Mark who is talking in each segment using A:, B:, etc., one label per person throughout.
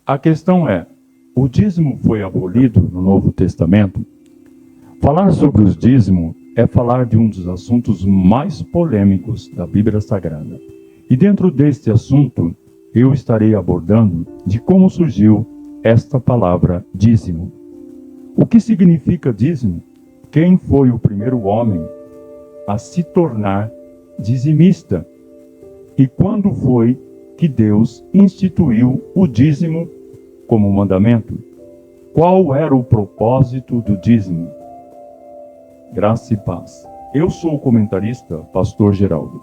A: A questão é, o dízimo foi abolido no Novo Testamento? Falar sobre os dízimos é falar de um dos assuntos mais polêmicos da Bíblia Sagrada. E dentro deste assunto, eu estarei abordando de como surgiu esta palavra dízimo. O que significa dízimo? Quem foi o primeiro homem a se tornar dizimista? E quando foi que Deus instituiu o dízimo como mandamento? Qual era o propósito do dízimo? Graça e paz. Eu sou o comentarista, Pastor Geraldo,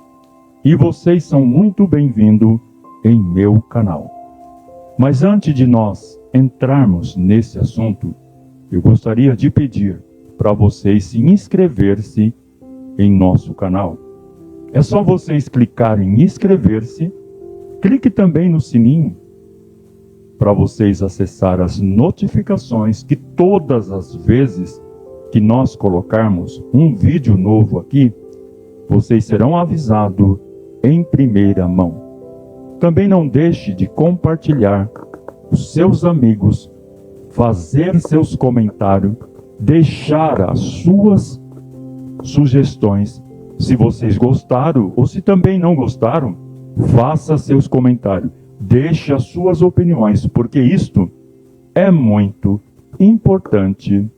A: e vocês são muito bem-vindos em meu canal. Mas antes de nós entrarmos nesse assunto, eu gostaria de pedir para vocês se inscrever-se em nosso canal. É só vocês clicarem em inscrever-se, clique também no sininho para vocês acessar as notificações que todas as vezes que nós colocarmos um vídeo novo aqui, vocês serão avisados em primeira mão. Também não deixe de compartilhar com seus amigos, fazer seus comentários, deixar as suas sugestões. Se vocês gostaram ou se também não gostaram, faça seus comentários, deixe as suas opiniões, porque isto é muito importante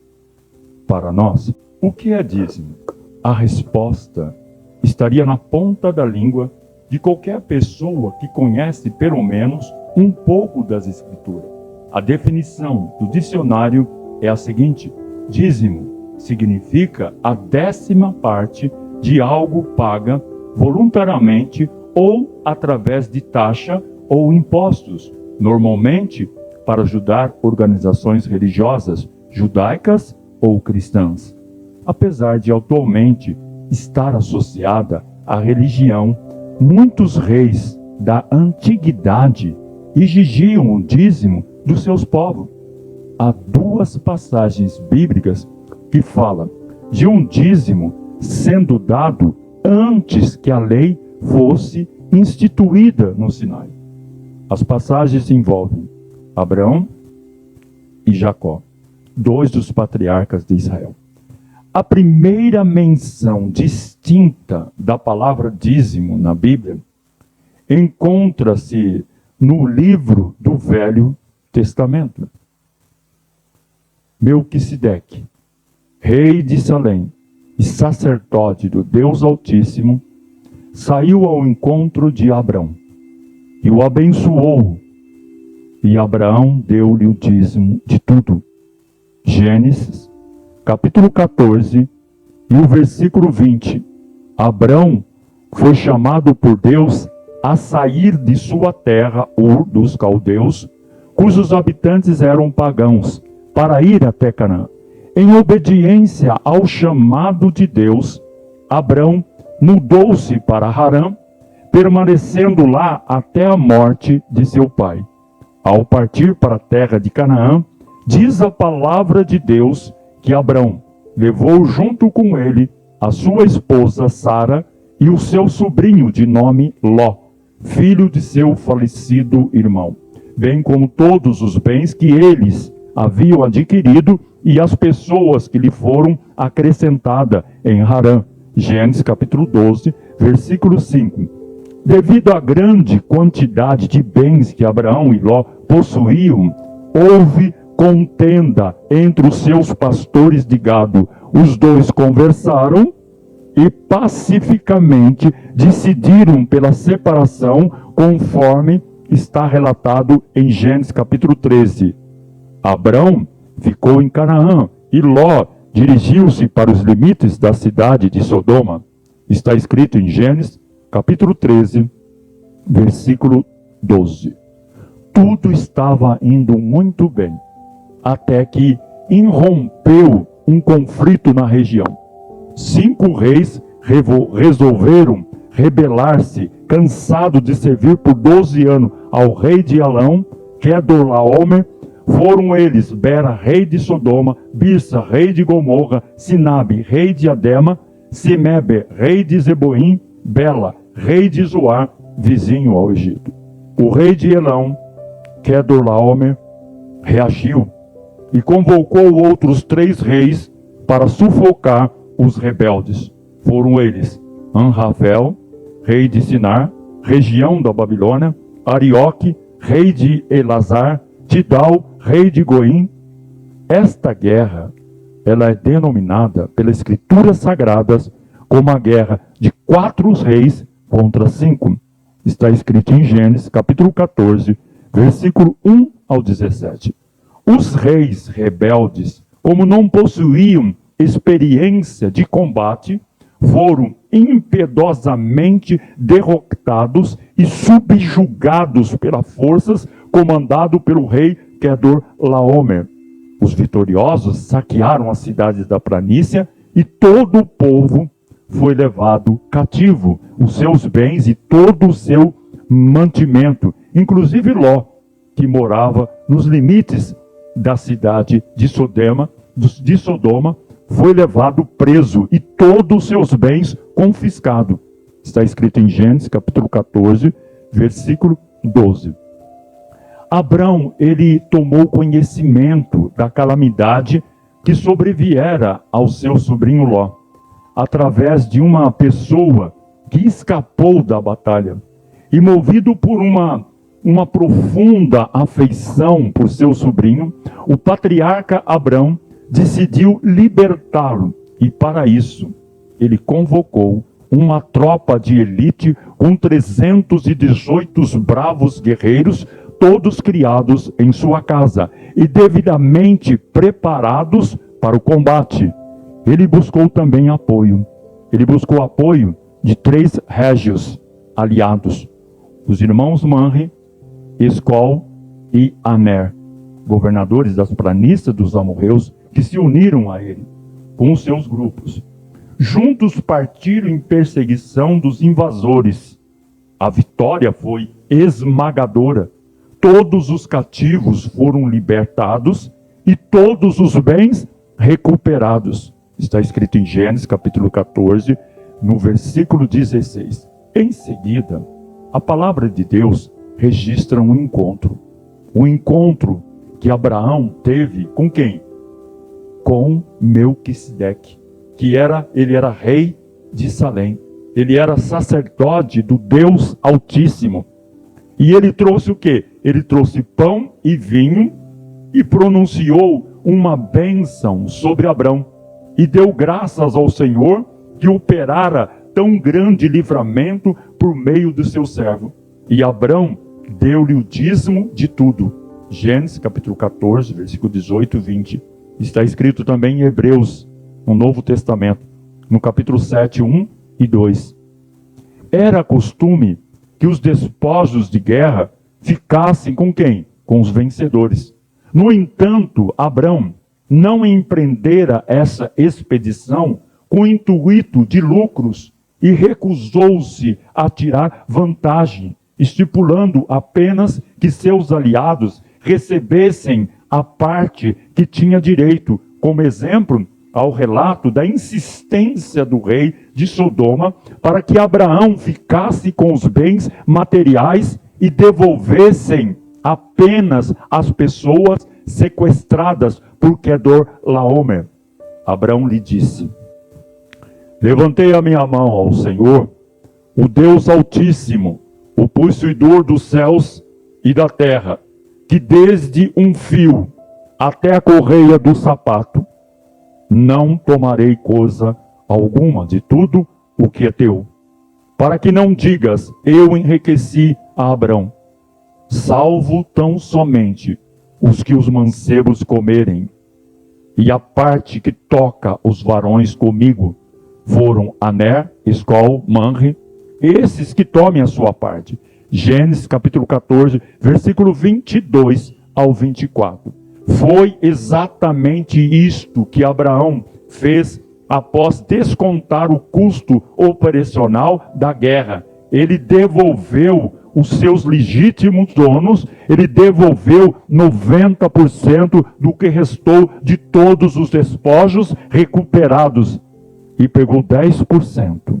A: para nós. O que é dízimo? A resposta estaria na ponta da língua de qualquer pessoa que conhece pelo menos um pouco das Escrituras. A definição do dicionário é a seguinte: dízimo significa a 10ª parte de algo paga voluntariamente ou através de taxa ou impostos, normalmente para ajudar organizações religiosas judaicas ou cristãs. Apesar de atualmente estar associada à religião, muitos reis da antiguidade exigiam o dízimo dos seus povos. Há 2 passagens bíblicas que falam de um dízimo sendo dado antes que a lei fosse instituída no Sinai. As passagens envolvem Abraão e Jacó, 2 dos patriarcas de Israel. A primeira menção distinta da palavra dízimo na Bíblia encontra-se no livro do Velho Testamento. Melquisedeque, rei de Salém e sacerdote do Deus Altíssimo, saiu ao encontro de Abrão e o abençoou, e Abraão deu-lhe o dízimo de tudo. Gênesis, capítulo 14, e o versículo 20. Abrão foi chamado por Deus a sair de sua terra, Ur dos Caldeus, cujos habitantes eram pagãos, para ir até Canaã. Em obediência ao chamado de Deus, Abrão mudou-se para Harã, permanecendo lá até a morte de seu pai. Ao partir para a terra de Canaã, diz a palavra de Deus que Abrão levou junto com ele a sua esposa Sara e o seu sobrinho de nome Ló, filho de seu falecido irmão, bem como todos os bens que eles haviam adquirido e as pessoas que lhe foram acrescentadas em Harã. Gênesis capítulo 12, versículo 5. Devido à grande quantidade de bens que Abraão e Ló possuíam, houve contenda entre os seus pastores de gado. Os dois conversaram e pacificamente decidiram pela separação, conforme está relatado em Gênesis capítulo 13. Abrão ficou em Canaã e Ló dirigiu-se para os limites da cidade de Sodoma. Está escrito em Gênesis capítulo 13, versículo 12. Tudo estava indo muito bem, até que irrompeu um conflito na região. 5 reis resolveram rebelar-se, cansados de servir por 12 anos ao rei de Elão, Quedorlaomer. Foram eles Bera, rei de Sodoma, Birsa, rei de Gomorra, Sinabe, rei de Adema, Semebe, rei de Zeboim, Bela, rei de Zoar, vizinho ao Egito. O rei de Elão Quedorlaomer reagiu e convocou outros 3 reis para sufocar os rebeldes. Foram eles Anravel, rei de Sinar, região da Babilônia, Arioque, rei de Elazar, Tidal, rei de Goim. Esta guerra, ela é denominada pelas escrituras sagradas como a guerra de 4 reis contra 5. Está escrito em Gênesis, capítulo 14, versículo 1 ao 17. Os reis rebeldes, como não possuíam experiência de combate, foram impiedosamente derrotados e subjugados pelas forças comandado pelo rei Quedorlaomer. Os vitoriosos saquearam as cidades da planície e todo o povo foi levado cativo, os seus bens e todo o seu mantimento, inclusive Ló, que morava nos limites da cidade de Sodoma, foi levado preso e todos os seus bens confiscados. Está escrito em Gênesis, capítulo 14, versículo 12. Abrão, ele tomou conhecimento da calamidade que sobreviera ao seu sobrinho Ló, através de uma pessoa que escapou da batalha. E movido por uma profunda afeição por seu sobrinho, o patriarca Abrão decidiu libertá-lo. E para isso, ele convocou uma tropa de elite com 318 bravos guerreiros, todos criados em sua casa e devidamente preparados para o combate. Ele buscou também apoio. Ele buscou apoio de 3 régios aliados, os irmãos Manre, Escol e Aner, governadores das planícies dos amorreus, que se uniram a ele com os seus grupos. Juntos partiram em perseguição dos invasores. A vitória foi esmagadora. Todos os cativos foram libertados e todos os bens recuperados. Está escrito em Gênesis, capítulo 14, no versículo 16. Em seguida, a palavra de Deus registra um encontro. Um encontro que Abraão teve com quem? Com Melquisedeque, ele era rei de Salém. Ele era sacerdote do Deus Altíssimo. E ele trouxe o quê? Ele trouxe pão e vinho e pronunciou uma bênção sobre Abrão. E deu graças ao Senhor que operara tão grande livramento por meio do seu servo. E Abrão deu-lhe o dízimo de tudo. Gênesis capítulo 14, versículo 18 e 20. Está escrito também em Hebreus, no Novo Testamento, no capítulo 7, 1 e 2. Era costume que os despojos de guerra ficassem com quem? Com os vencedores. No entanto, Abrão não empreendera essa expedição com o intuito de lucros e recusou-se a tirar vantagem, estipulando apenas que seus aliados recebessem a parte que tinha direito, como exemplo ao relato da insistência do rei de Sodoma para que Abraão ficasse com os bens materiais e devolvessem apenas as pessoas sequestradas por Quedorlaomer. Abraão lhe disse: levantei a minha mão ao Senhor, o Deus Altíssimo, o possuidor dos céus e da terra, que desde um fio até a correia do sapato, não tomarei coisa alguma de tudo o que é teu, para que não digas, eu enriqueci a Abrão, salvo tão somente os que os mancebos comerem, e a parte que toca os varões comigo foram Aner, Escol, Manre, esses que tomem a sua parte. Gênesis capítulo 14, versículo 22 ao 24. Foi exatamente isto que Abraão fez após descontar o custo operacional da guerra. Ele devolveu os seus legítimos donos, ele devolveu 90% do que restou de todos os despojos recuperados e pegou 10%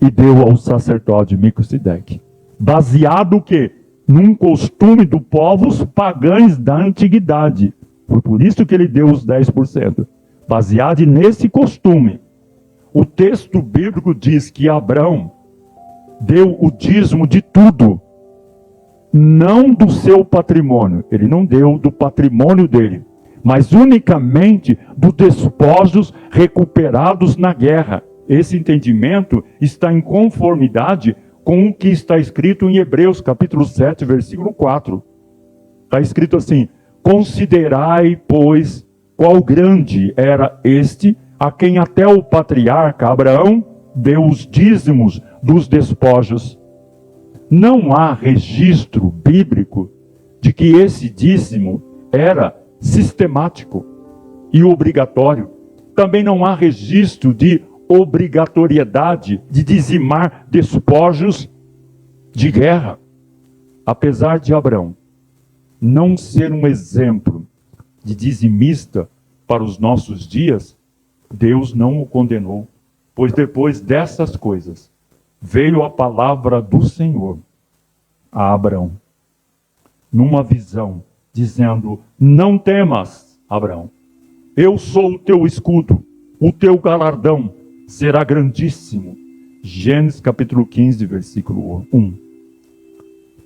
A: e deu ao sacerdote Melquisedeque, baseado o quê? num costume dos povos pagãos da antiguidade. Foi por isso que ele deu os 10%, baseado nesse costume. O texto bíblico diz que Abraão deu o dízimo de tudo, não do seu patrimônio. Ele não deu do patrimônio dele, mas unicamente dos despojos recuperados na guerra. Esse entendimento está em conformidade com o que está escrito em Hebreus, capítulo 7, versículo 4. Está escrito assim: considerai, pois, qual grande era este, a quem até o patriarca Abraão deu os dízimos dos despojos. Não há registro bíblico de que esse dízimo era sistemático e obrigatório. Também não há registro de obrigatoriedade de dizimar despojos de guerra. Apesar de Abraão não ser um exemplo de dizimista para os nossos dias, Deus não o condenou, pois depois dessas coisas veio a palavra do Senhor a Abraão, numa visão, dizendo: não temas, Abraão, eu sou o teu escudo, o teu galardão será grandíssimo. Gênesis capítulo 15, versículo 1.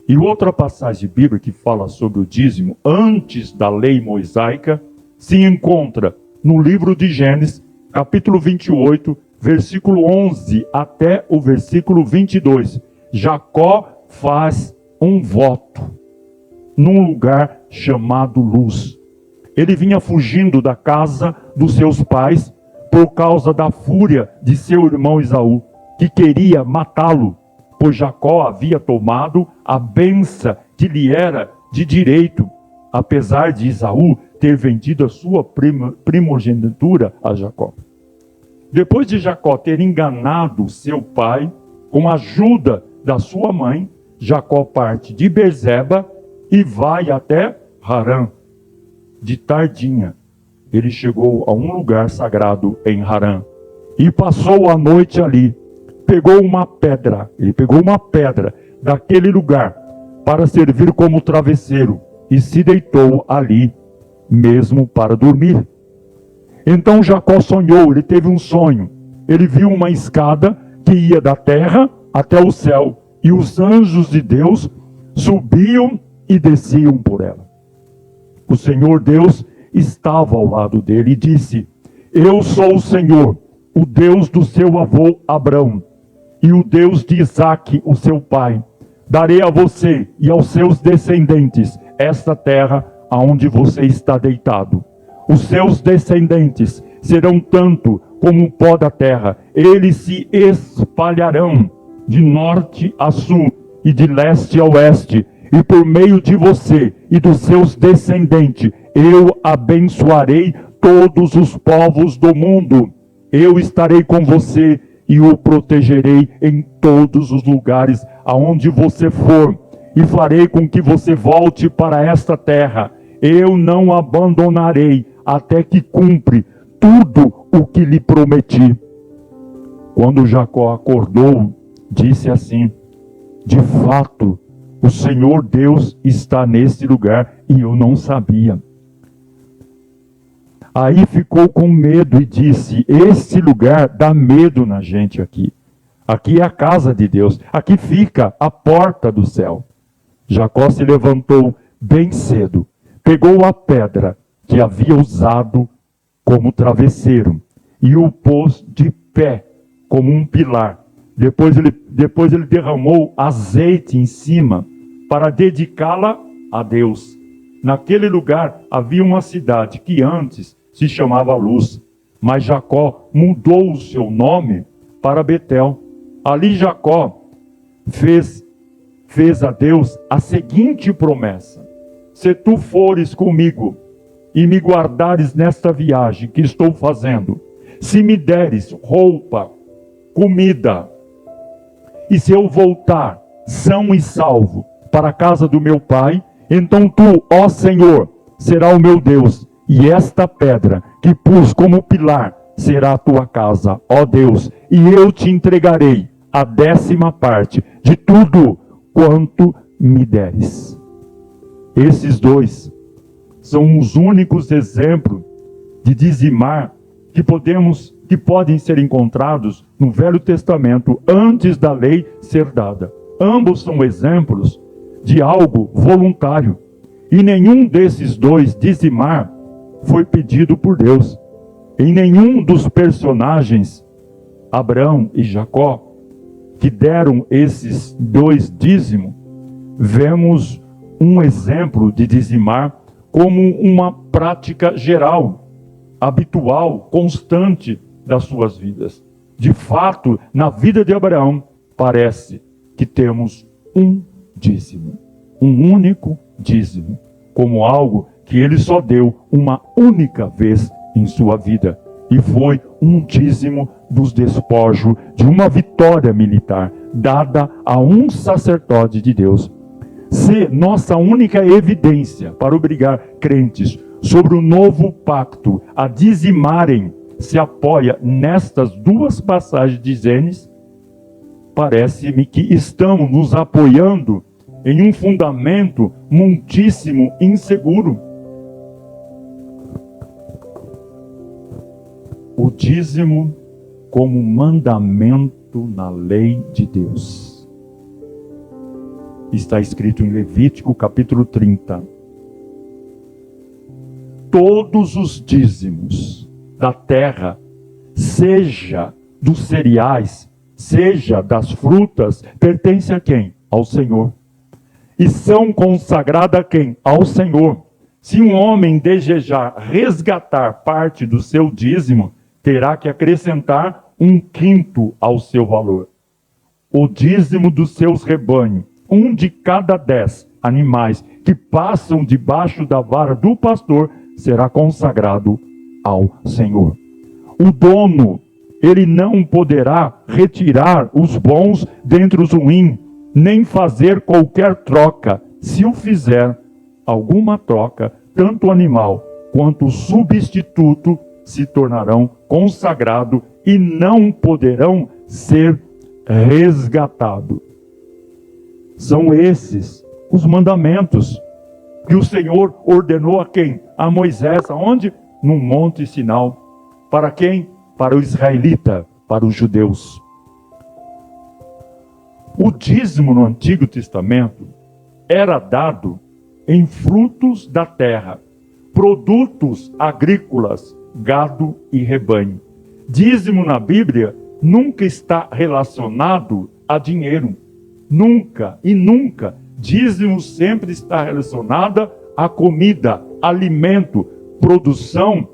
A: E outra passagem bíblica que fala sobre o dízimo antes da lei mosaica se encontra no livro de Gênesis, capítulo 28, versículo 11 até o versículo 22. Jacó faz um voto num lugar chamado Luz. Ele vinha fugindo da casa dos seus pais por causa da fúria de seu irmão Esaú, que queria matá-lo, pois Jacó havia tomado a bênção que lhe era de direito, apesar de Esaú ter vendido a sua primogenitura a Jacó. Depois de Jacó ter enganado seu pai, com a ajuda da sua mãe, Jacó parte de Beerseba e vai até Harã. De tardinha, ele chegou a um lugar sagrado em Harã e passou a noite ali. Ele pegou uma pedra daquele lugar para servir como travesseiro e se deitou ali mesmo para dormir. Então Jacó sonhou, ele teve um sonho. Ele viu uma escada que ia da terra até o céu, e os anjos de Deus subiam e desciam por ela. O Senhor Deus estava ao lado dele e disse: eu sou o Senhor, o Deus do seu avô Abraão, e o Deus de Isaque, o seu pai. Darei a você e aos seus descendentes esta terra aonde você está deitado. Os seus descendentes serão tanto como o pó da terra. Eles se espalharão de norte a sul e de leste a oeste. E por meio de você e dos seus descendentes, eu abençoarei todos os povos do mundo. Eu estarei com você e o protegerei em todos os lugares aonde você for. E farei com que você volte para esta terra. Eu não abandonarei até que cumpre tudo o que lhe prometi. Quando Jacó acordou, disse assim: de fato, o Senhor Deus está nesse lugar e eu não sabia. Aí ficou com medo e disse: esse lugar dá medo na gente aqui. Aqui é a casa de Deus, aqui fica a porta do céu. Jacó se levantou bem cedo, pegou a pedra que havia usado como travesseiro e o pôs de pé como um pilar. Depois ele derramou azeite em cima para dedicá-la a Deus. Naquele lugar havia uma cidade que antes se chamava Luz, mas Jacó mudou o seu nome para Betel. Ali Jacó fez a Deus a seguinte promessa: se tu fores comigo e me guardares nesta viagem que estou fazendo, se me deres roupa, comida, e se eu voltar são e salvo para a casa do meu pai, então tu, ó Senhor, será o meu Deus, e esta pedra que pus como pilar será a tua casa, ó Deus, e eu te entregarei a 10ª parte de tudo quanto me deres. Esses dois são os únicos exemplos de dizimar que podem ser encontrados no Velho Testamento antes da lei ser dada. Ambos são exemplos de algo voluntário. E nenhum desses dois dizimar foi pedido por Deus. Em nenhum dos personagens, Abraão e Jacó, que deram esses dois dízimos, vemos um exemplo de dizimar como uma prática geral, habitual, constante das suas vidas. De fato, na vida de Abraão, parece que temos um dízimo, um único dízimo, como algo que ele só deu uma única vez em sua vida. E foi um dízimo dos despojos de uma vitória militar dada a um sacerdote de Deus. Se nossa única evidência para obrigar crentes sobre o novo pacto a dizimarem se apoia nestas duas passagens de Gênesis, parece-me que estamos nos apoiando em um fundamento muitíssimo inseguro. O dízimo como mandamento na lei de Deus. Está escrito em Levítico capítulo 30. Todos os dízimos da terra, seja dos cereais, seja das frutas, pertence a quem? Ao Senhor. E são consagradas a quem? Ao Senhor. Se um homem desejar resgatar parte do seu dízimo, terá que acrescentar 1/5 ao seu valor. O dízimo dos seus rebanhos, 1 de cada 10 animais que passam debaixo da vara do pastor, será consagrado ao Senhor. O dono, ele não poderá retirar os bons dentre os ruins, nem fazer qualquer troca. Se o fizer, alguma troca, tanto o animal quanto o substituto se tornarão consagrados e não poderão ser resgatados. São esses os mandamentos que o Senhor ordenou a quem? A Moisés. Aonde? No Monte Sinai. Para quem? Para o israelita, para os judeus. O dízimo no Antigo Testamento era dado em frutos da terra, produtos agrícolas, gado e rebanho. Dízimo na Bíblia nunca está relacionado a dinheiro. Nunca e nunca. Dízimo sempre está relacionado a comida, alimento, produção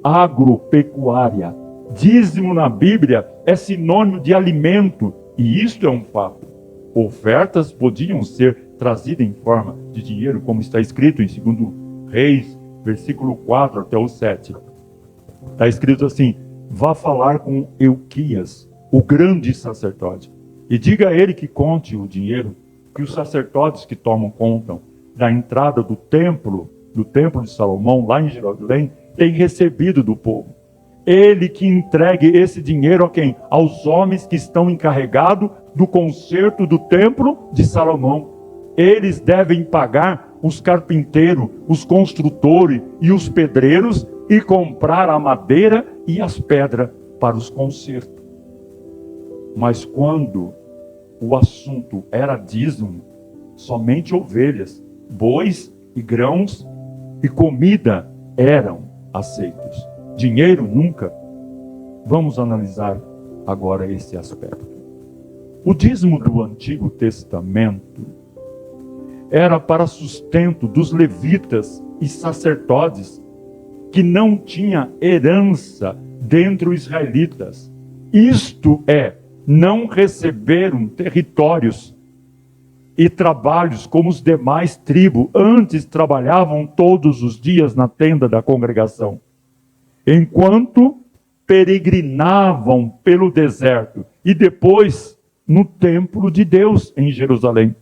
A: agropecuária. Dízimo na Bíblia é sinônimo de alimento, e isto é um fato. Ofertas podiam ser trazidas em forma de dinheiro, como está escrito em 2 Reis, versículo 4 até o 7. Está escrito assim: vá falar com Euquias, o grande sacerdote, e diga a ele que conte o dinheiro que os sacerdotes que tomam conta da entrada do templo de Salomão, lá em Jerusalém, têm recebido do povo. Ele que entregue esse dinheiro a quem? Aos homens que estão encarregados do conserto do templo de Salomão. Eles devem pagar os carpinteiros, os construtores e os pedreiros e comprar a madeira e as pedras para os consertos. Mas quando o assunto era dízimo, somente ovelhas, bois e grãos e comida eram aceitos. Dinheiro nunca. Vamos analisar agora esse aspecto. O dízimo do Antigo Testamento era para sustento dos levitas e sacerdotes que não tinha herança dentre os israelitas. Isto é, não receberam territórios e trabalhos como os demais tribos. Antes trabalhavam todos os dias na tenda da congregação, enquanto peregrinavam pelo deserto e depois no templo de Deus em Jerusalém.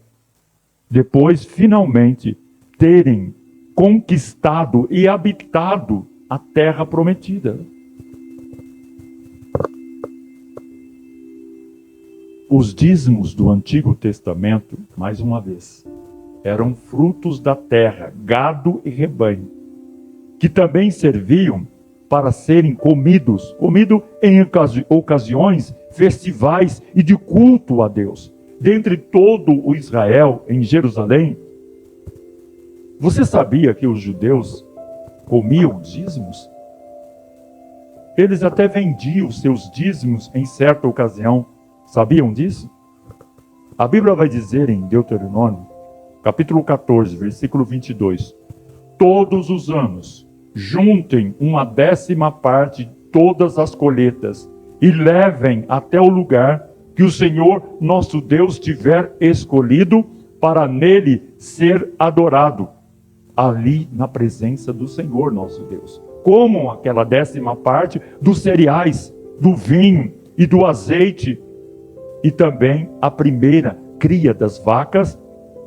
A: Depois, finalmente, terem conquistado e habitado a terra prometida. Os dízimos do Antigo Testamento, mais uma vez, eram frutos da terra, gado e rebanho, que também serviam para serem comido em ocasiões, festivais e de culto a Deus. Dentre todo o Israel em Jerusalém, você sabia que os judeus comiam dízimos? Eles até vendiam seus dízimos em certa ocasião. Sabiam disso? A Bíblia vai dizer em Deuteronômio, capítulo 14, versículo 22, todos os anos, juntem 1/10 de todas as colheitas e levem até o lugar que o Senhor nosso Deus tiver escolhido para nele ser adorado, ali na presença do Senhor nosso Deus. Comam aquela 10ª dos cereais, do vinho e do azeite, e também a primeira cria das vacas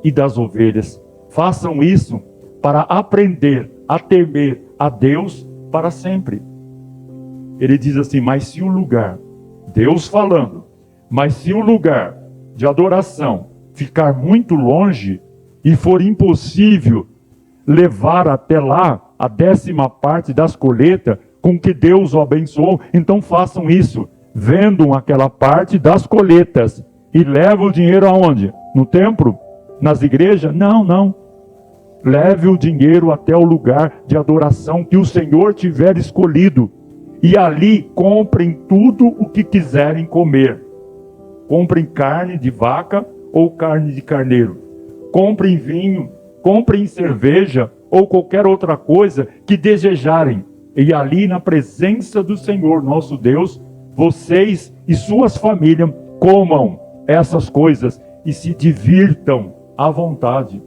A: e das ovelhas. Façam isso para aprender a temer a Deus para sempre. Ele diz assim, mas se o lugar, Deus falando, mas se o lugar de adoração ficar muito longe e for impossível levar até lá a 10ª das colheitas com que Deus o abençoou, então façam isso, vendam aquela parte das colheitas e levam o dinheiro aonde? No templo? Nas igrejas? Não. Leve o dinheiro até o lugar de adoração que o Senhor tiver escolhido e ali comprem tudo o que quiserem comer. Comprem carne de vaca ou carne de carneiro. Comprem vinho, comprem cerveja ou qualquer outra coisa que desejarem. E ali na presença do Senhor nosso Deus, vocês e suas famílias comam essas coisas e se divirtam à vontade.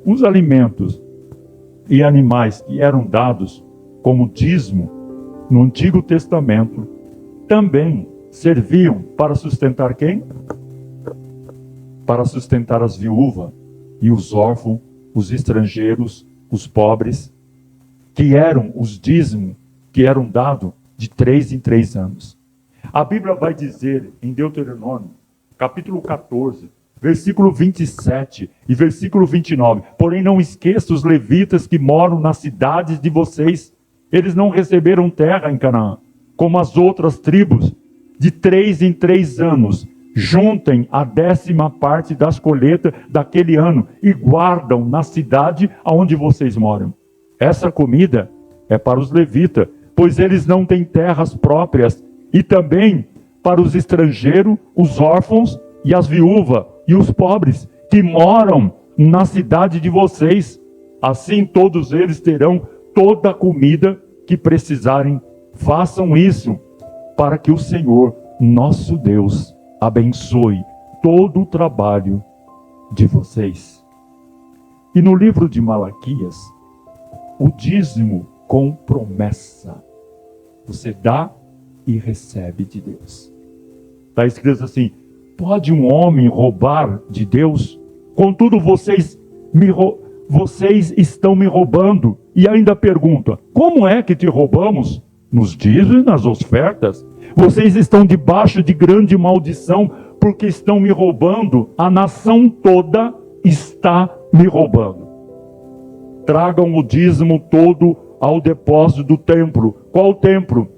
A: Os alimentos e animais que eram dados como dízimo no Antigo Testamento também serviam para sustentar quem? Para sustentar as viúvas e os órfãos, os estrangeiros, os pobres, que eram os dízimos que eram dados de 3 em 3 anos. A Bíblia vai dizer em Deuteronômio, capítulo 14, versículo 27 e versículo 29, porém não esqueça os levitas que moram nas cidades de vocês. Eles não receberam terra em Canaã, como as outras tribos. De 3 em 3 anos, juntem a 10ª das colheitas daquele ano e guardam na cidade aonde vocês moram. Essa comida é para os levitas, pois eles não têm terras próprias, e também para os estrangeiros, os órfãos e as viúvas e os pobres que moram na cidade de vocês. Assim todos eles terão toda a comida que precisarem. Façam isso para que o Senhor, nosso Deus, abençoe todo o trabalho de vocês. E no livro de Malaquias, o dízimo com promessa. Você dá e recebe de Deus. Está escrito assim, pode um homem roubar de Deus? Contudo, vocês estão me roubando. E ainda pergunta, como é que te roubamos? Nos dízimos e nas ofertas. Vocês estão debaixo de grande maldição, porque estão me roubando. A nação toda está me roubando. Tragam o dízimo todo ao depósito do templo. Qual templo?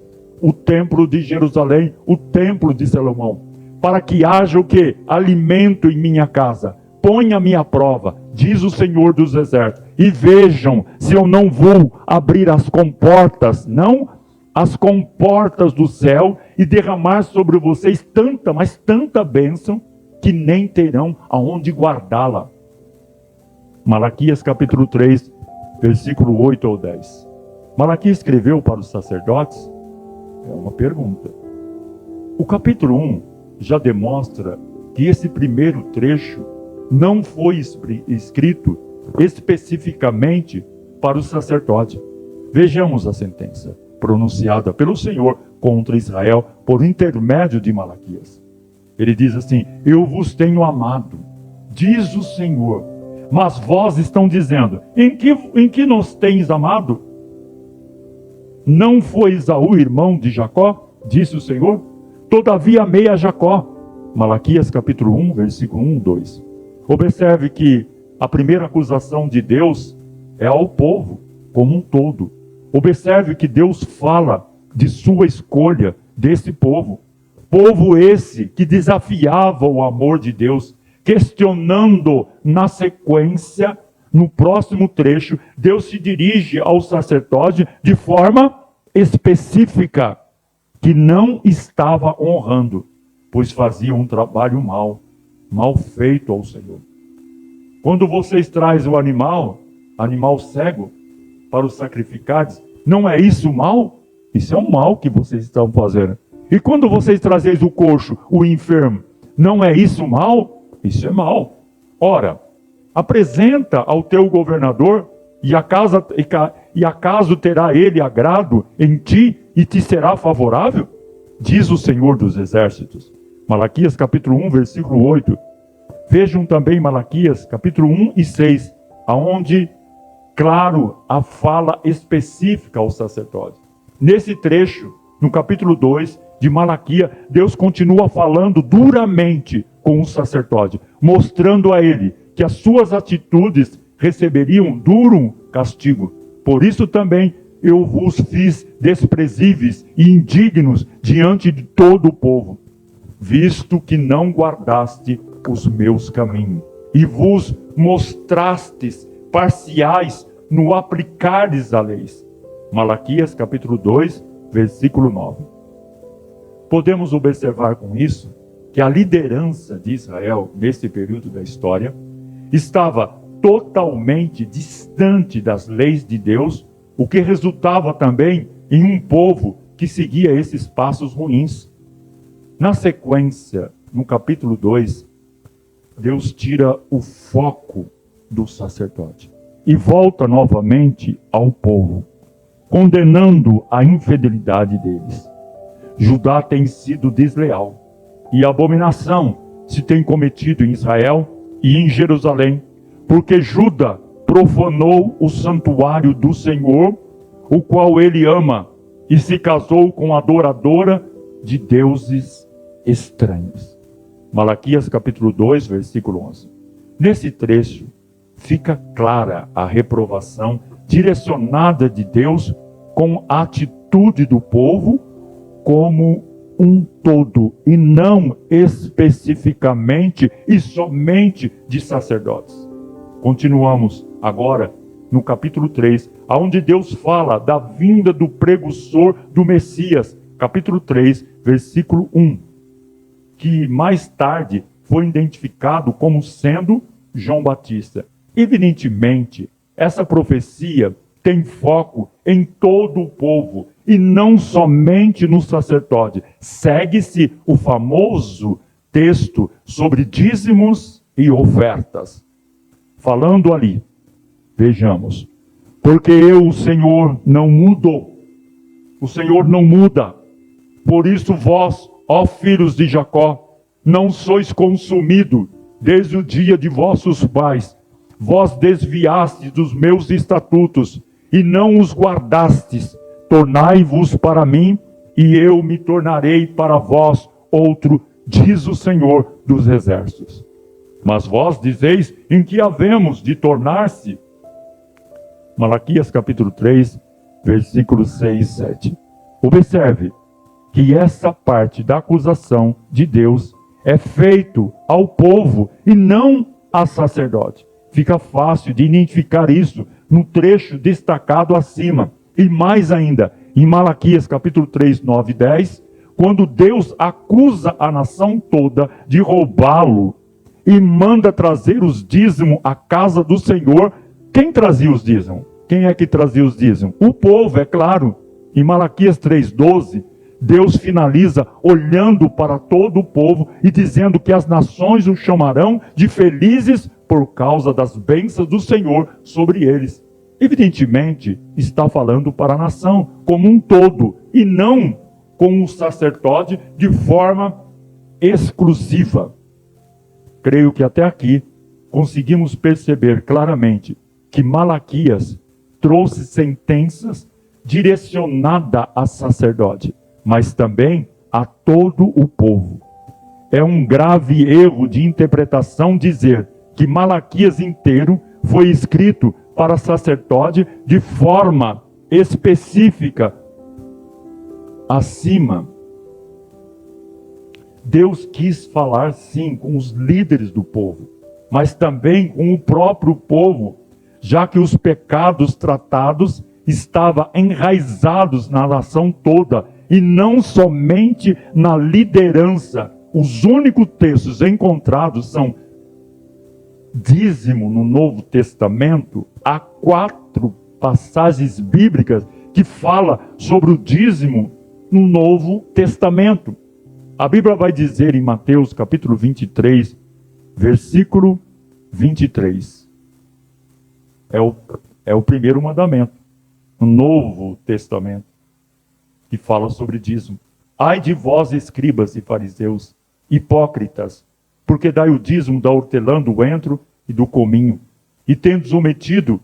A: O templo de Jerusalém, o templo de Salomão. Para que haja o quê? Alimento em minha casa. Ponha-me à prova, diz o Senhor dos Exércitos, e vejam se eu não vou abrir as comportas, não as comportas do céu, e derramar sobre vocês tanta, mas tanta bênção, que nem terão aonde guardá-la. Malaquias capítulo 3, versículo 8 ao 10. Malaquias escreveu para os sacerdotes? É uma pergunta. O capítulo 1 já demonstra que esse primeiro trecho não foi escrito especificamente para o sacerdote. Vejamos a sentença pronunciada pelo Senhor contra Israel por intermédio de Malaquias. Ele diz assim, eu vos tenho amado, diz o Senhor, mas vós estão dizendo, em que nos tens amado? Não foi Esaú irmão de Jacó? Disse o Senhor. Todavia amei a Jacó Malaquias capítulo 1, versículo 1 e 2. Observe que a primeira acusação de Deus é ao povo como um todo. Observe que Deus fala de sua escolha desse povo. Povo esse que desafiava o amor de Deus, questionando na sequência, no próximo trecho, Deus se dirige ao sacerdote de forma específica, que não estava honrando, pois fazia um trabalho mal feito ao Senhor. Quando vocês trazem o animal cego, para os sacrificados, não é isso mal? Isso é um mal que vocês estão fazendo. E quando vocês trazeis o coxo, o enfermo, não é isso mal? Isso é mal. Ora, apresenta ao teu governador, e acaso terá ele agrado em ti e te será favorável? Diz o Senhor dos Exércitos. Malaquias capítulo 1, versículo 8. Vejam também Malaquias capítulo 1 e 6, aonde, claro, a fala específica ao sacerdote. Nesse trecho, no capítulo 2 de Malaquias, Deus continua falando duramente com o sacerdote, mostrando a ele que as suas atitudes receberiam duro castigo. Por isso também eu vos fiz desprezíveis e indignos diante de todo o povo, visto que não guardaste os meus caminhos, e vos mostrastes parciais no aplicares a leis. Malaquias capítulo 2, versículo 9. Podemos observar com isso que a liderança de Israel, nesse período da história, estava totalmente distante das leis de Deus, o que resultava também em um povo que seguia esses passos ruins. Na sequência, no capítulo 2, Deus tira o foco do sacerdote e volta novamente ao povo, condenando a infidelidade deles. Judá tem sido desleal, e abominação se tem cometido em Israel e em Jerusalém, porque Judá profanou o santuário do Senhor, o qual ele ama, e se casou com a adoradora de deuses estranhos. Malaquias capítulo 2, versículo 11. Nesse trecho, fica clara a reprovação direcionada de Deus com a atitude do povo como um todo, e não especificamente e somente de sacerdotes. Continuamos agora no capítulo 3, onde Deus fala da vinda do precursor do Messias, capítulo 3, versículo 1, que mais tarde foi identificado como sendo João Batista. Evidentemente, essa profecia tem foco em todo o povo e não somente no sacerdote. Segue-se o famoso texto sobre dízimos e ofertas. Falando ali, vejamos, porque eu, o Senhor, não mudo. O Senhor não muda. Por isso vós, ó filhos de Jacó, não sois consumidos desde o dia de vossos pais. Vós desviastes dos meus estatutos e não os guardastes. Tornai-vos para mim, e eu me tornarei para vós outro, diz o Senhor dos Exércitos. Mas vós dizeis, em que havemos de tornar-se? Malaquias capítulo 3, versículos 6 e 7. Observe que essa parte da acusação de Deus é feito ao povo e não a sacerdote. Fica fácil de identificar isso no trecho destacado acima. E mais ainda, em Malaquias capítulo 3, 9 e 10, quando Deus acusa a nação toda de roubá-lo e manda trazer os dízimos à casa do Senhor. Quem trazia os dízimos? Quem é que trazia os dízimos? O povo, é claro. Em Malaquias 3,12, Deus finaliza olhando para todo o povo e dizendo que as nações o chamarão de felizes por causa das bênçãos do Senhor sobre eles. Evidentemente, está falando para a nação como um todo e não com o sacerdote de forma exclusiva. Creio que até aqui conseguimos perceber claramente que Malaquias trouxe sentenças direcionadas a sacerdote, mas também a todo o povo. É um grave erro de interpretação dizer que Malaquias inteiro foi escrito para sacerdote de forma específica, acima. Deus quis falar sim com os líderes do povo, mas também com o próprio povo, já que os pecados tratados estavam enraizados na nação toda e não somente na liderança. Os únicos textos encontrados são dízimo no Novo Testamento. Há 4 passagens bíblicas que falam sobre o dízimo no Novo Testamento. A Bíblia vai dizer em Mateus capítulo 23, versículo 23. É o primeiro mandamento no Novo Testamento que fala sobre dízimo. Ai de vós, escribas e fariseus, hipócritas, porque dai o dízimo da hortelã, do entro e do cominho, e tendes omitido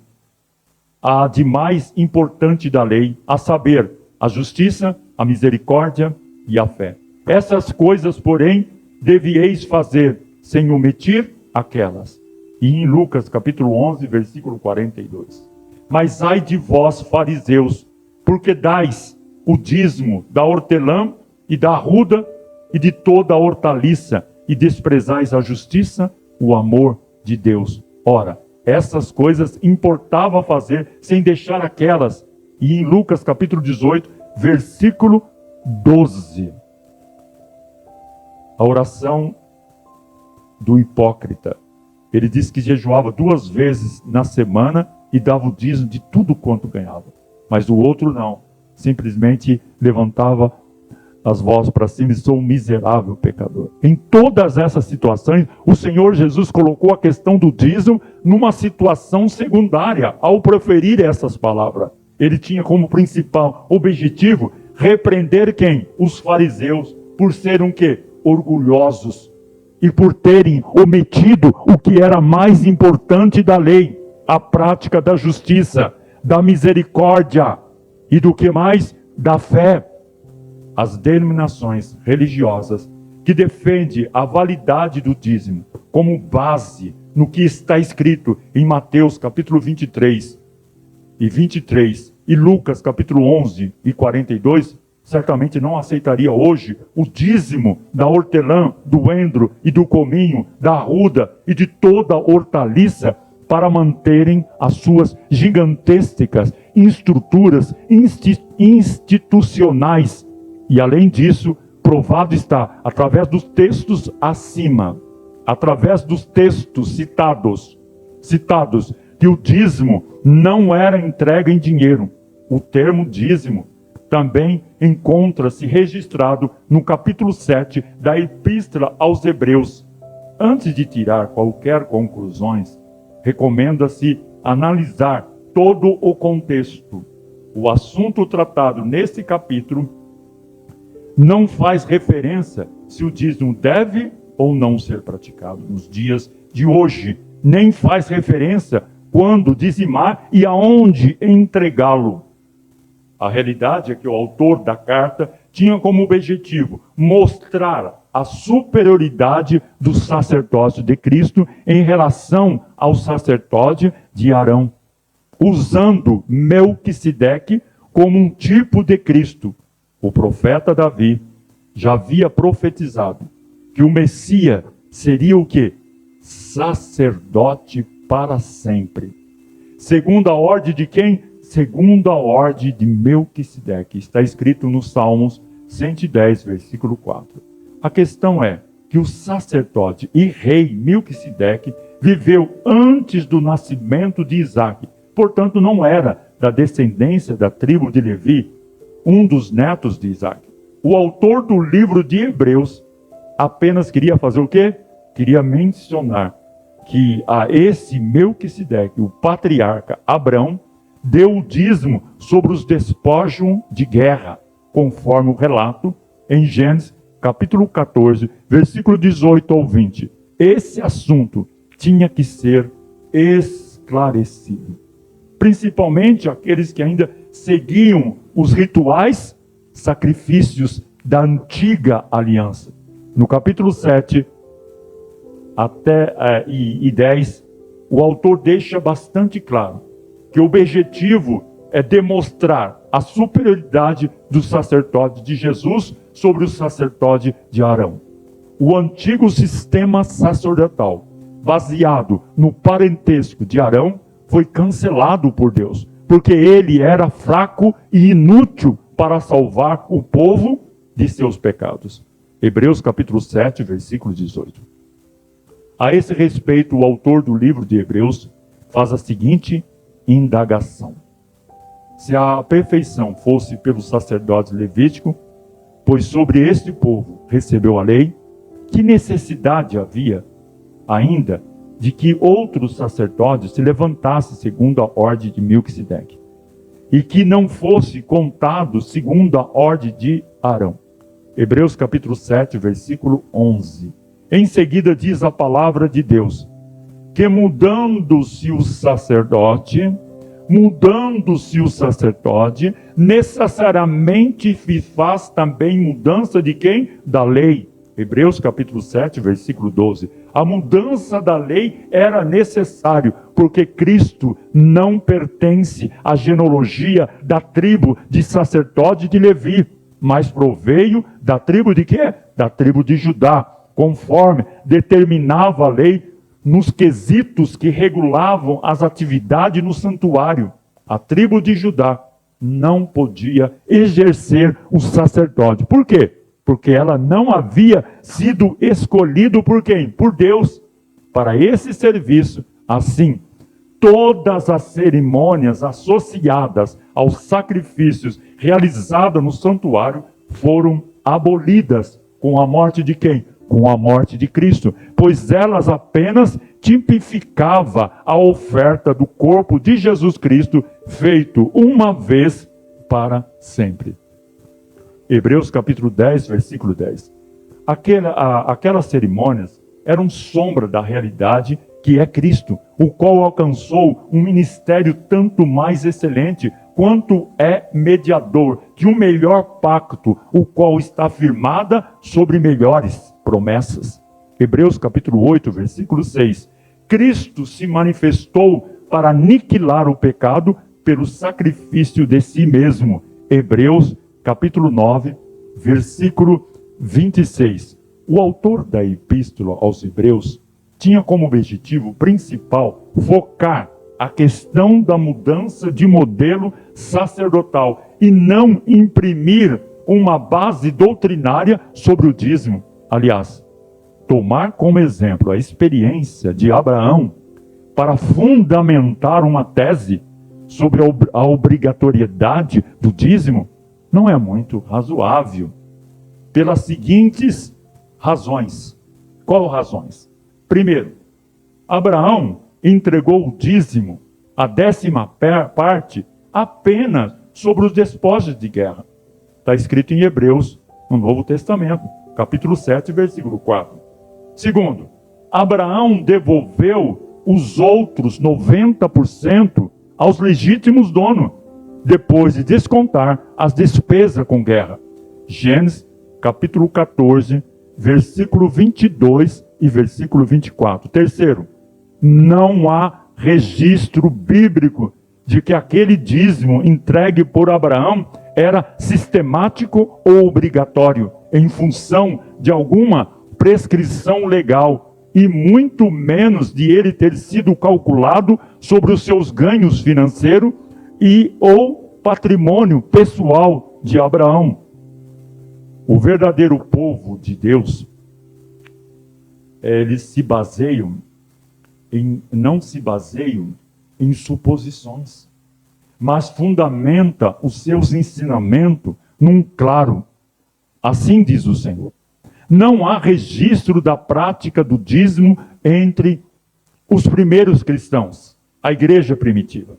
A: a de mais importante da lei, a saber, a justiça, a misericórdia e a fé. Essas coisas, porém, devieis fazer, sem omitir aquelas. E em Lucas capítulo 11, versículo 42. Mas ai de vós, fariseus, porque dais o dízimo da hortelã e da arruda e de toda a hortaliça, e desprezais a justiça, o amor de Deus. Ora, essas coisas importava fazer sem deixar aquelas. E em Lucas capítulo 18, versículo 12. A oração do hipócrita. Ele disse que jejuava 2 vezes na semana e dava o dízimo de tudo quanto ganhava. Mas o outro não. Simplesmente levantava as vozes para cima e sou um miserável pecador. Em todas essas situações, o Senhor Jesus colocou a questão do dízimo numa situação secundária ao proferir essas palavras. Ele tinha como principal objetivo repreender quem? Os fariseus, por serem o quê? Orgulhosos. E por terem omitido o que era mais importante da lei, a prática da justiça, da misericórdia e do que mais? Da fé. As denominações religiosas que defendem a validade do dízimo como base no que está escrito em Mateus capítulo 23 e Lucas capítulo 11 e 42, certamente não aceitaria hoje o dízimo da hortelã, do endro e do cominho, da arruda e de toda a hortaliça para manterem as suas gigantescas estruturas institucionais. E além disso, provado está, através dos textos acima, através dos textos citados, que o dízimo não era entregue em dinheiro. O termo dízimo também encontra-se registrado no capítulo 7 da Epístola aos Hebreus. Antes de tirar qualquer conclusões, recomenda-se analisar todo o contexto. O assunto tratado nesse capítulo não faz referência se o dízimo deve ou não ser praticado nos dias de hoje, nem faz referência quando dizimar e aonde entregá-lo. A realidade é que o autor da carta tinha como objetivo mostrar a superioridade do sacerdócio de Cristo em relação ao sacerdote de Arão, usando Melquisedeque como um tipo de Cristo. O profeta Davi já havia profetizado que o Messias seria o quê? Sacerdote para sempre. Segundo a ordem de quem? Segundo a ordem de Melquisedeque. Está escrito nos Salmos 110, versículo 4. A questão é que o sacerdote e rei Melquisedeque viveu antes do nascimento de Isaac. Portanto, não era da descendência da tribo de Levi, um dos netos de Isaac. O autor do livro de Hebreus apenas queria fazer o quê? Queria mencionar que a esse Melquisedeque, o patriarca Abrão, deu o dízimo sobre os despojos de guerra, conforme o relato em Gênesis capítulo 14, versículo 18 ao 20. Esse assunto tinha que ser esclarecido. Principalmente aqueles que ainda seguiam os rituais, sacrifícios da antiga aliança. No capítulo 7 e 10, o autor deixa bastante claro que o objetivo é demonstrar a superioridade do sacerdote de Jesus sobre o sacerdote de Arão. O antigo sistema sacerdotal, baseado no parentesco de Arão, foi cancelado por Deus, porque ele era fraco e inútil para salvar o povo de seus pecados. Hebreus capítulo 7, versículo 18. A esse respeito, o autor do livro de Hebreus faz a seguinte indagação: se a perfeição fosse pelo sacerdote levítico, pois sobre este povo recebeu a lei, que necessidade havia ainda de que outros sacerdotes se levantassem segundo a ordem de Melquisedeque, e que não fosse contado segundo a ordem de Arão? Hebreus capítulo 7, versículo 11. Em seguida diz a palavra de Deus, que mudando-se o sacerdote, necessariamente faz também mudança de quem? Da lei. Hebreus capítulo 7, versículo 12. A mudança da lei era necessário, porque Cristo não pertence à genealogia da tribo de sacerdote de Levi, mas proveio da tribo de quê? Da tribo de Judá, conforme determinava a lei nos quesitos que regulavam as atividades no santuário. A tribo de Judá não podia exercer o sacerdote. Por quê? Porque ela não havia sido escolhida por quem? Por Deus, para esse serviço. Assim, todas as cerimônias associadas aos sacrifícios realizados no santuário foram abolidas com a morte de quem? Com a morte de Cristo, pois elas apenas tipificavam a oferta do corpo de Jesus Cristo, feito uma vez para sempre. Hebreus capítulo 10, versículo 10. Aquelas cerimônias eram sombra da realidade que é Cristo, o qual alcançou um ministério tanto mais excelente quanto é mediador de um melhor pacto, o qual está firmada sobre melhores promessas. Hebreus capítulo 8, versículo 6. Cristo se manifestou para aniquilar o pecado pelo sacrifício de si mesmo. Hebreus capítulo 9, versículo 26. O autor da epístola aos Hebreus tinha como objetivo principal focar a questão da mudança de modelo sacerdotal e não imprimir uma base doutrinária sobre o dízimo. Aliás, tomar como exemplo a experiência de Abraão para fundamentar uma tese sobre a obrigatoriedade do dízimo não é muito razoável, pelas seguintes razões. Qual razões? Primeiro, Abraão entregou o dízimo, a 10ª parte, apenas sobre os despojos de guerra. Está escrito em Hebreus, no Novo Testamento, capítulo 7, versículo 4. Segundo, Abraão devolveu os outros 90% aos legítimos donos, depois de descontar as despesas com guerra. Gênesis, capítulo 14, versículo 22 e versículo 24. Terceiro, não há registro bíblico de que aquele dízimo entregue por Abraão era sistemático ou obrigatório, em função de alguma prescrição legal, e muito menos de ele ter sido calculado sobre os seus ganhos financeiros e ou patrimônio pessoal de Abraão. O verdadeiro povo de Deus, eles não se baseiam em suposições, mas fundamenta os seus ensinamentos num claro. Assim diz o Senhor. Não há registro da prática do dízimo entre os primeiros cristãos, a igreja primitiva.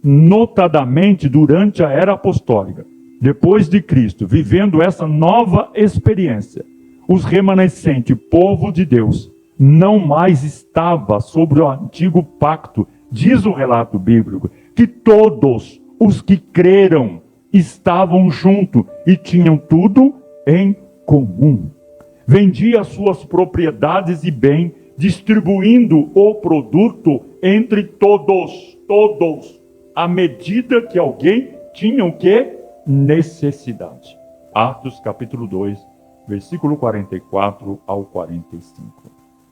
A: Notadamente durante a era apostólica, depois de Cristo, vivendo essa nova experiência, os remanescentes, povo de Deus, não mais estava sobre o antigo pacto. Diz o relato bíblico que todos os que creram estavam juntos e tinham tudo em comum. vendia suas propriedades e bem, distribuindo o produto entre todos, à medida que alguém tinha o quê? Necessidade. Atos capítulo 2, versículo 44 ao 45.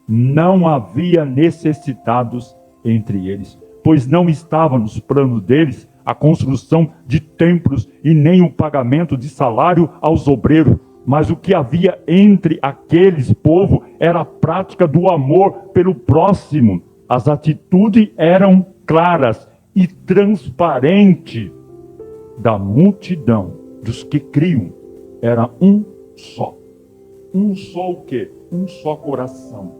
A: Não havia necessitados entre eles, pois não estava nos planos deles a construção de templos e nem o pagamento de salário aos obreiros, mas o que havia entre aqueles povo era a prática do amor pelo próximo. As atitudes eram claras e transparentes da multidão dos que criam. Era um só o quê? Um só coração,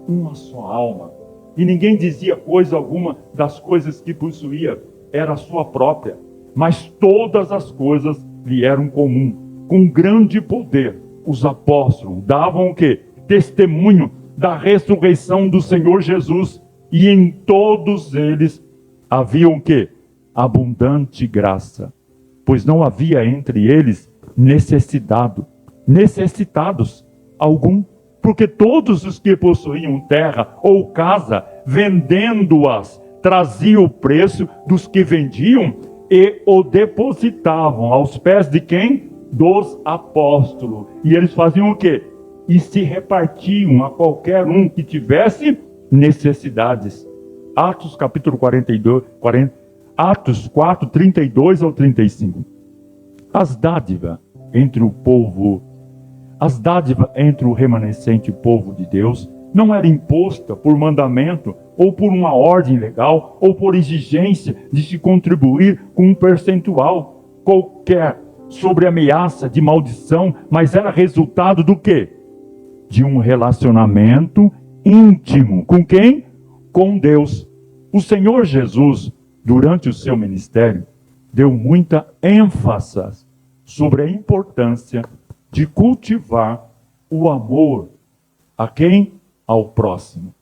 A: uma só alma. E ninguém dizia coisa alguma das coisas que possuía, era sua própria, mas todas as coisas lhe eram comum. Com grande poder, os apóstolos davam o quê? Testemunho da ressurreição do Senhor Jesus, e em todos eles havia o quê? Abundante graça, pois não havia entre eles necessitados algum, porque todos os que possuíam terra ou casa, vendendo-as, traziam o preço dos que vendiam e o depositavam aos pés de quem? Dos apóstolos. E eles faziam o quê? E se repartiam a qualquer um que tivesse necessidades. Atos capítulo 42, Atos 4, 32 ao 35. As dádivas entre o remanescente povo de Deus não era imposta por mandamento ou por uma ordem legal ou por exigência de se contribuir com um percentual qualquer sobre ameaça de maldição, mas era resultado do quê? De um relacionamento íntimo. Com quem? Com Deus. O Senhor Jesus, durante o seu ministério, deu muita ênfase sobre a importância de cultivar o amor a quem? Ao próximo.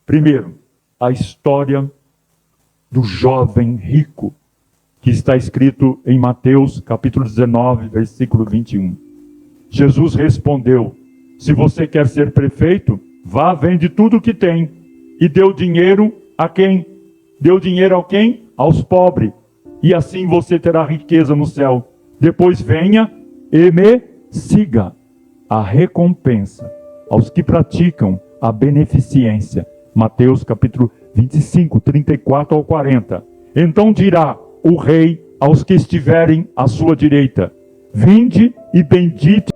A: Primeiro, a história do jovem rico, que está escrito em Mateus capítulo 19, versículo 21. Jesus respondeu: se você quer ser prefeito, vá, vende tudo o que tem e deu dinheiro a quem? Deu dinheiro a quem? Aos pobres, e assim você terá riqueza no céu. Depois venha e me siga. A recompensa aos que praticam a beneficência. Mateus capítulo 25, 34 ao 40. Então dirá o rei aos que estiverem à sua direita: vinde e bendito.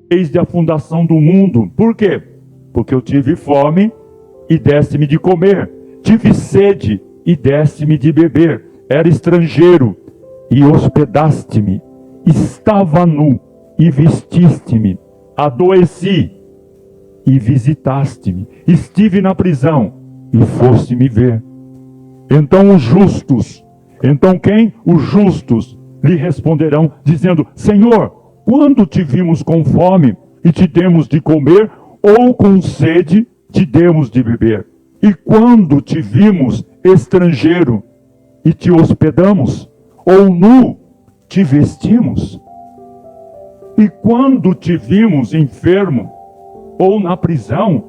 A: Desde a fundação do mundo. Por quê? Porque eu tive fome e deste-me de comer, tive sede e deste-me de beber, era estrangeiro e hospedaste-me, estava nu e vestiste-me, adoeci e visitaste-me, estive na prisão e foste me ver. Então quem? Os justos lhe responderão, dizendo: Senhor, quando te vimos com fome e te demos de comer, ou com sede te demos de beber? E quando te vimos estrangeiro e te hospedamos, ou nu te vestimos? E quando te vimos enfermo ou na prisão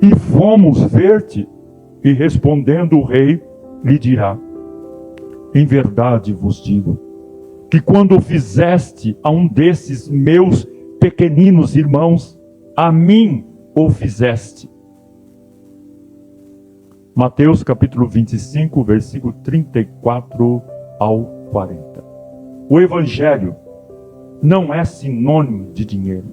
A: e fomos ver-te? E respondendo o rei lhe dirá: em verdade vos digo, que quando fizeste a um desses meus pequeninos irmãos, a mim o fizeste. Mateus capítulo 25, versículo 34 ao 40. O evangelho não é sinônimo de dinheiro,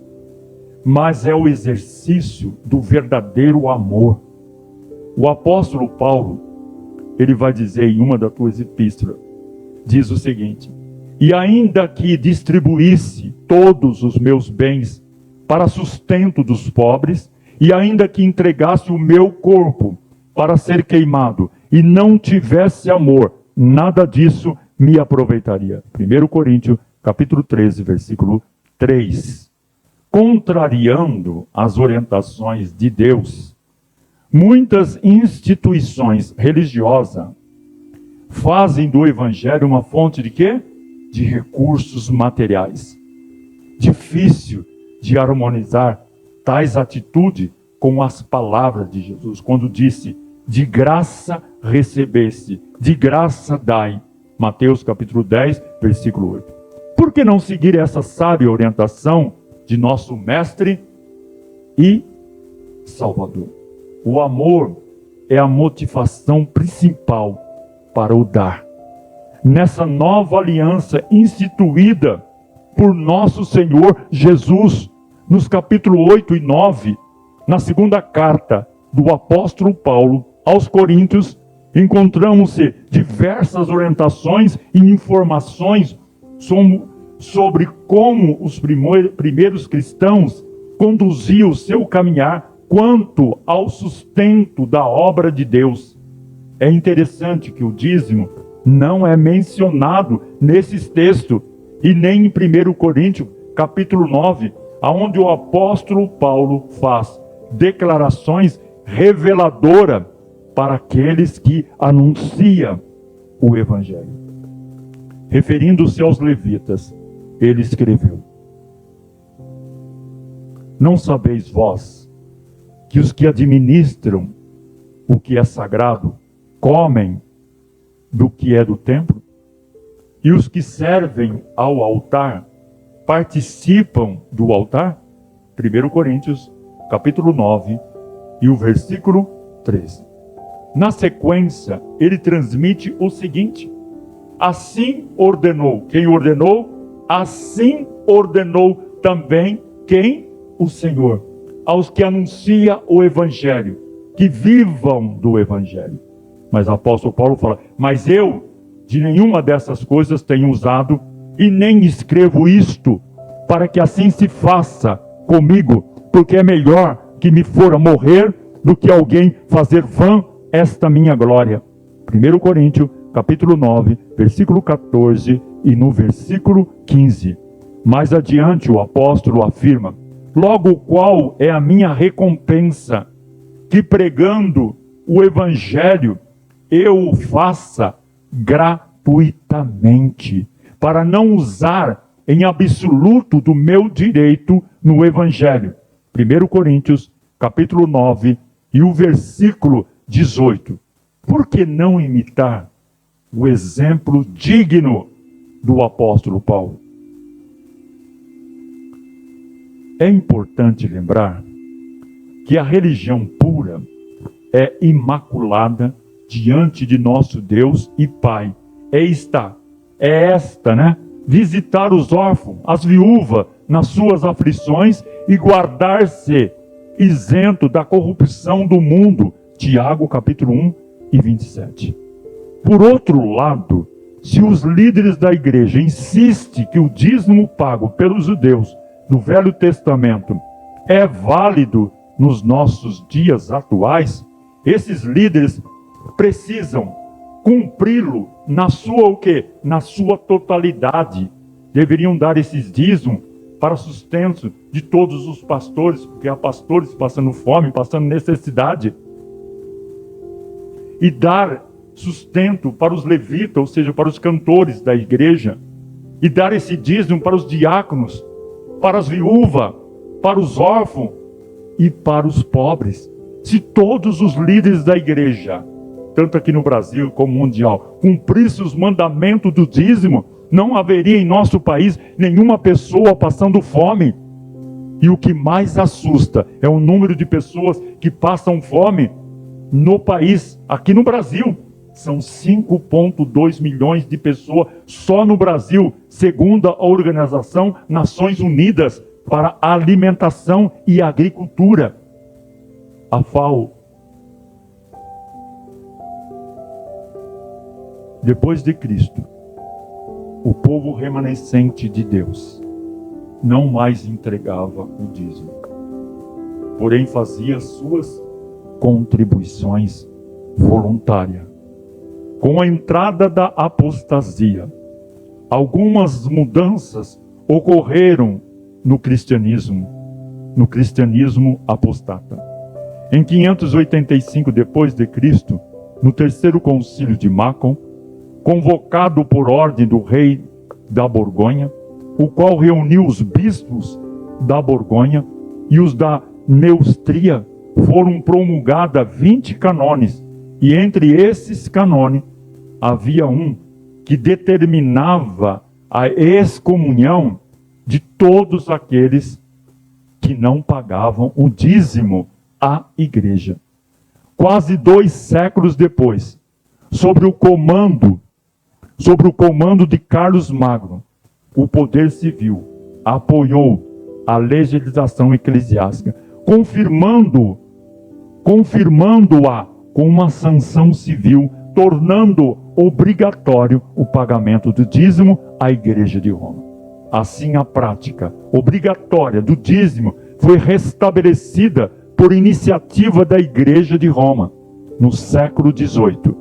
A: mas é o exercício do verdadeiro amor. O apóstolo Paulo, ele vai dizer em uma das suas epístolas, diz o seguinte: e ainda que distribuísse todos os meus bens para sustento dos pobres, e ainda que entregasse o meu corpo para ser queimado e não tivesse amor, nada disso me aproveitaria. 1 Coríntios, capítulo 13, versículo 3. Contrariando as orientações de Deus, muitas instituições religiosas fazem do evangelho uma fonte de quê? De recursos materiais. Difícil de harmonizar tais atitudes com as palavras de Jesus, quando disse: de graça recebeste, de graça dai. Mateus capítulo 10, versículo 8. Por que não seguir essa sábia orientação de nosso mestre e Salvador? O amor é a motivação principal para o dar. Nessa nova aliança instituída por nosso Senhor Jesus, nos capítulos 8 e 9, na segunda carta do apóstolo Paulo aos Coríntios, encontramos diversas orientações e informações sobre como os primeiros cristãos conduziam o seu caminhar quanto ao sustento da obra de Deus. É interessante que o dízimo não é mencionado nesses textos e nem em 1 Coríntios, capítulo 9, onde o apóstolo Paulo faz declarações reveladoras para aqueles que anunciam o evangelho. Referindo-se aos levitas, ele escreveu: não sabeis vós que os que administram o que é sagrado comem do que é do templo? E os que servem ao altar participam do altar? 1 Coríntios, capítulo 9, e o versículo 13. Na sequência, ele transmite o seguinte: assim ordenou. Quem ordenou? Assim ordenou também quem? O Senhor. Aos que anuncia o evangelho, que vivam do evangelho. Mas o apóstolo Paulo fala: mas eu de nenhuma dessas coisas tenho usado, e nem escrevo isto, para que assim se faça comigo, porque é melhor que me fora morrer do que alguém fazer vã esta minha glória. 1 Coríntios, capítulo 9, versículo 14 e no versículo 15. Mais adiante o apóstolo afirma: logo qual é a minha recompensa, que pregando o evangelho eu o faça gratuitamente, para não usar em absoluto do meu direito no evangelho. 1 Coríntios, capítulo 9 e o versículo 18. Por que não imitar o exemplo digno do apóstolo Paulo? É importante lembrar que a religião pura é imaculada diante de nosso Deus e Pai. Visitar os órfãos, as viúvas nas suas aflições e guardar-se isento da corrupção do mundo. Tiago capítulo 1 e 27. Por outro lado, se os líderes da igreja insistem que o dízimo pago pelos judeus do Velho Testamento é válido nos nossos dias atuais, esses líderes precisam cumpri-lo na sua o quê? Na sua totalidade. Deveriam dar esses dízimos para sustento de todos os pastores, porque há pastores passando fome, passando necessidade. E dar sustento para os levitas, ou seja, para os cantores da igreja. E dar esse dízimo para os diáconos, para as viúvas, para os órfãos e para os pobres. Se todos os líderes da igreja, tanto aqui no Brasil como mundial, cumprissem os mandamentos do dízimo, não haveria em nosso país nenhuma pessoa passando fome. E o que mais assusta é o número de pessoas que passam fome no país, aqui no Brasil. São 5,2 milhões de pessoas só no Brasil, segundo a Organização Nações Unidas para a Alimentação e Agricultura, a FAO. Depois de Cristo, o povo remanescente de Deus não mais entregava o dízimo, porém fazia suas contribuições voluntária. Com a entrada da apostasia, algumas mudanças ocorreram no cristianismo apostata. Em 585 depois de Cristo, no terceiro concílio de Macon, convocado por ordem do rei da Borgonha, o qual reuniu os bispos da Borgonha e os da Neustria, foram promulgados 20 canones, e entre esses canones havia um que determinava a excomunhão de todos aqueles que não pagavam o dízimo à igreja. Quase 2 séculos depois, sob o comando de Carlos Magno, o poder civil apoiou a legislação eclesiástica, confirmando-a com uma sanção civil, tornando obrigatório o pagamento do dízimo à Igreja de Roma. Assim, a prática obrigatória do dízimo foi restabelecida por iniciativa da Igreja de Roma no século XVIII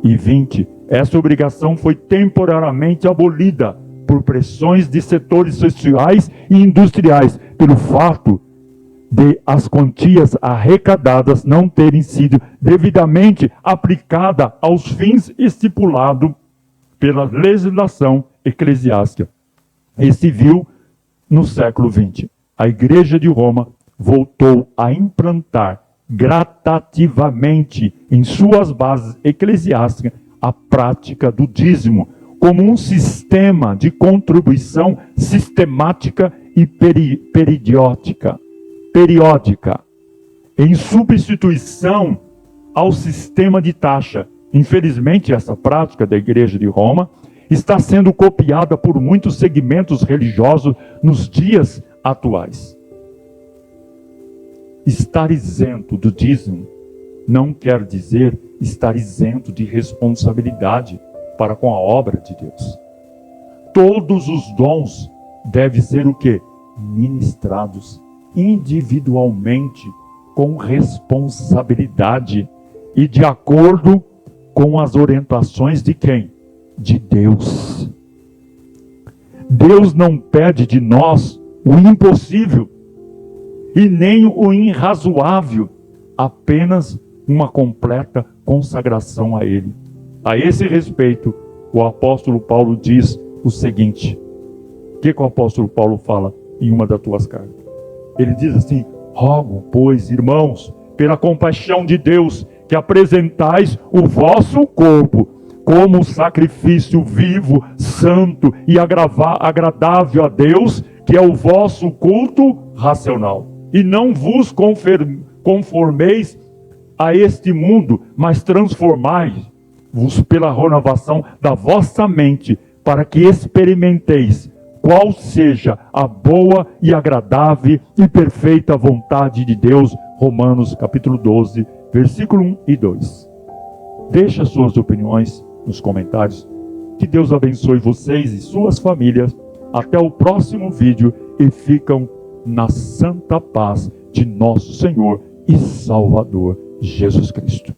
A: e XX. Essa obrigação foi temporariamente abolida por pressões de setores sociais e industriais, pelo fato de as quantias arrecadadas não terem sido devidamente aplicadas aos fins estipulados pela legislação eclesiástica e civil no século XX. A Igreja de Roma voltou a implantar gradativamente em suas bases eclesiásticas a prática do dízimo como um sistema de contribuição sistemática e periódica, em substituição ao sistema de taxa. Infelizmente, essa prática da Igreja de Roma está sendo copiada por muitos segmentos religiosos nos dias atuais. Estar isento do dízimo não quer dizer estar isento de responsabilidade para com a obra de Deus. Todos os dons devem ser o quê? Ministrados individualmente, com responsabilidade e de acordo com as orientações de quem? De Deus. Deus não pede de nós o impossível e nem o irrazoável, apenas uma completa consagração a Ele. A esse respeito, o apóstolo Paulo diz o seguinte: o que o apóstolo Paulo fala em uma das tuas cartas? Ele diz assim: rogo, pois, irmãos, pela compaixão de Deus, que apresentais o vosso corpo como sacrifício vivo, santo e agradável a Deus, que é o vosso culto racional. E não vos conformeis a este mundo, mas transformai-vos pela renovação da vossa mente, para que experimenteis qual seja a boa e agradável e perfeita vontade de Deus. Romanos capítulo 12, versículo 1 e 2. Deixe as suas opiniões nos comentários. Que Deus abençoe vocês e suas famílias. Até o próximo vídeo e ficam na santa paz de nosso Senhor e Salvador Jesus Cristo.